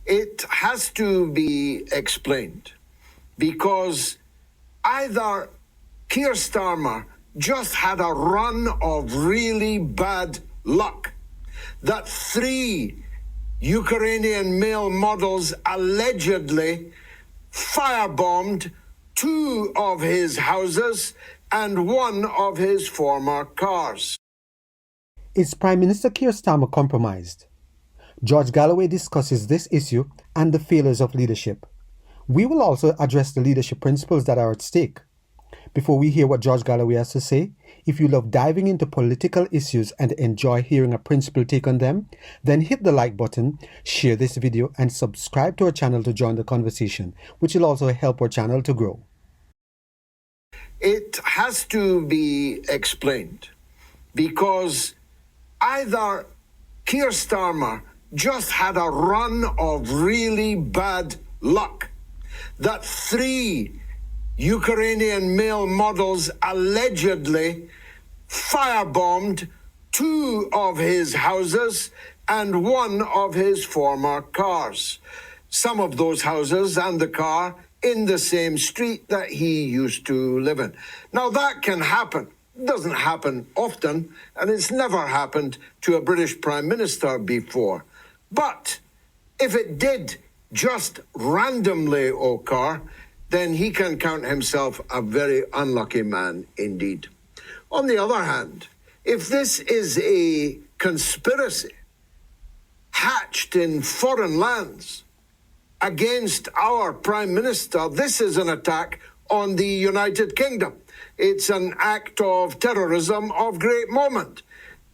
It has to be explained because either Keir Starmer just had a run of really bad luck, that 3 Ukrainian male models allegedly firebombed 2 of his houses and 1 of his former cars. Is Prime Minister Keir Starmer compromised? George Galloway discusses this issue and the failures of leadership. We will also address the leadership principles that are at stake. Before we hear what George Galloway has to say, if you love diving into political issues and enjoy hearing a principled take on them, then hit the like button, share this video, and subscribe to our channel to join the conversation, which will also help our channel to grow. It has to be explained because either Keir Starmer just had a run of really bad luck, that 3 Ukrainian male models allegedly firebombed 2 of his houses and 1 of his former cars. Some of those houses and the car in the same street that he used to live in. Now that can happen. It doesn't happen often, and it's never happened to a British Prime Minister before. But if it did just randomly occur, then he can count himself a very unlucky man indeed. On the other hand, if this is a conspiracy hatched in foreign lands against our Prime Minister, this is an attack on the United Kingdom. It's an act of terrorism of great moment,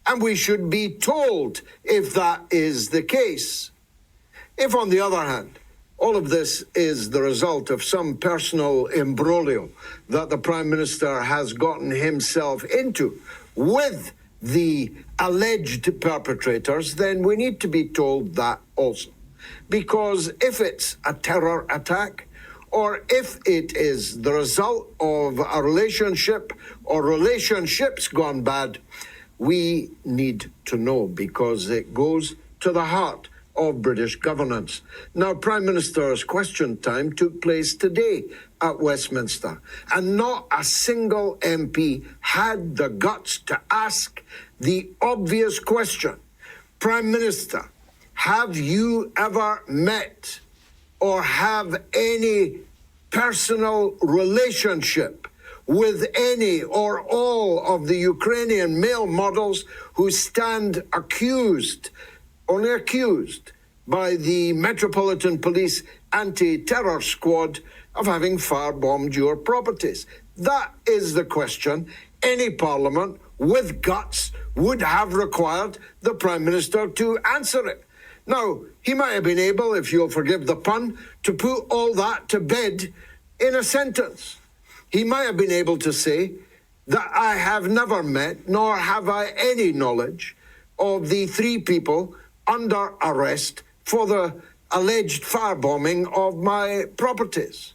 and we should be told if that is the case. If, on the other hand, all of this is the result of some personal imbroglio that the Prime Minister has gotten himself into with the alleged perpetrators, then we need to be told that also. Because if it's a terror attack, or if it is the result of a relationship or relationships gone bad, we need to know, because it goes to the heart of British governance. Now, Prime Minister's question time took place today at Westminster, and not a single MP had the guts to ask the obvious question. Prime Minister, have you ever met or have any personal relationship with any or all of the Ukrainian male models who stand accused, only accused, by the Metropolitan Police Anti-Terror Squad of having firebombed your properties? That is the question any parliament with guts would have required the Prime Minister to answer it. Now, he might have been able, if you'll forgive the pun, to put all that to bed in a sentence. He might have been able to say that I have never met, nor have I any knowledge of the 3 people under arrest for the alleged firebombing of my properties.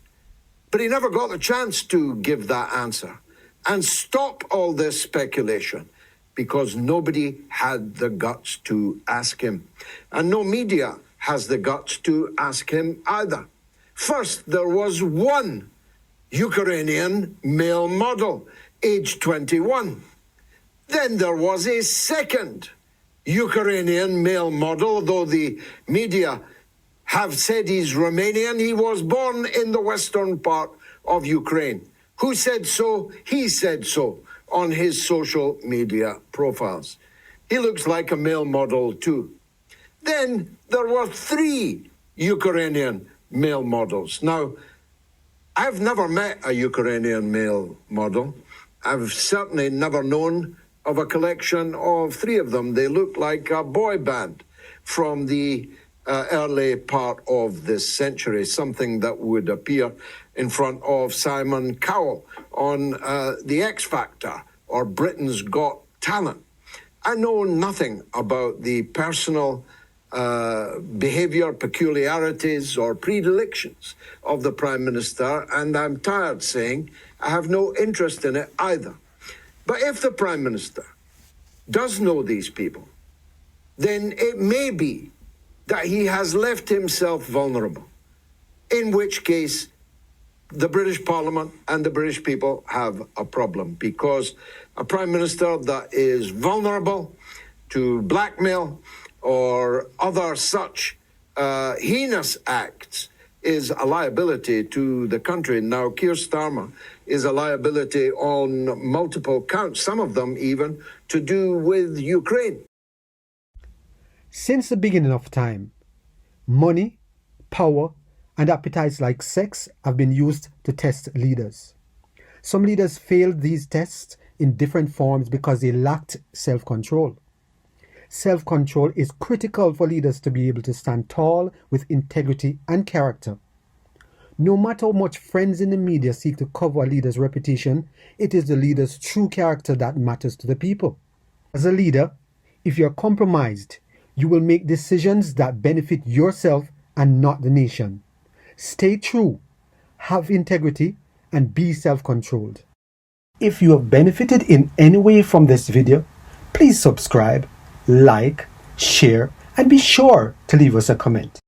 But he never got the chance to give that answer and stop all this speculation, because nobody had the guts to ask him. And no media has the guts to ask him either. First, there was 1 Ukrainian male model, aged 21. Then there was a 2nd Ukrainian male model, though the media have said he's Romanian. He was born in the western part of Ukraine. Who said so? He said so on his social media profiles. He looks like a male model too. Then there were 3 Ukrainian male models. Now, I've never met a Ukrainian male model. I've certainly never known of a collection of 3 of them. They look like a boy band from the early part of this century, something that would appear in front of Simon Cowell on The X Factor or Britain's Got Talent. I know nothing about the personal behaviour, peculiarities or predilections of the Prime Minister, and I'm tired saying I have no interest in it either. But if the Prime Minister does know these people, then it may be that he has left himself vulnerable, in which case the British Parliament and the British people have a problem, because a Prime Minister that is vulnerable to blackmail or other such heinous acts is a liability to the country. Now, Keir Starmer is a liability on multiple counts, some of them even to do with Ukraine. Since the beginning of time, money, power, and appetites like sex have been used to test leaders. Some leaders failed these tests in different forms because they lacked self-control. Self-control is critical for leaders to be able to stand tall with integrity and character. No matter how much friends in the media seek to cover a leader's reputation, it is the leader's true character that matters to the people. As a leader, if you're compromised, you will make decisions that benefit yourself and not the nation. Stay true, have integrity, and be self-controlled. If you have benefited in any way from this video, please subscribe, like, share, and be sure to leave us a comment.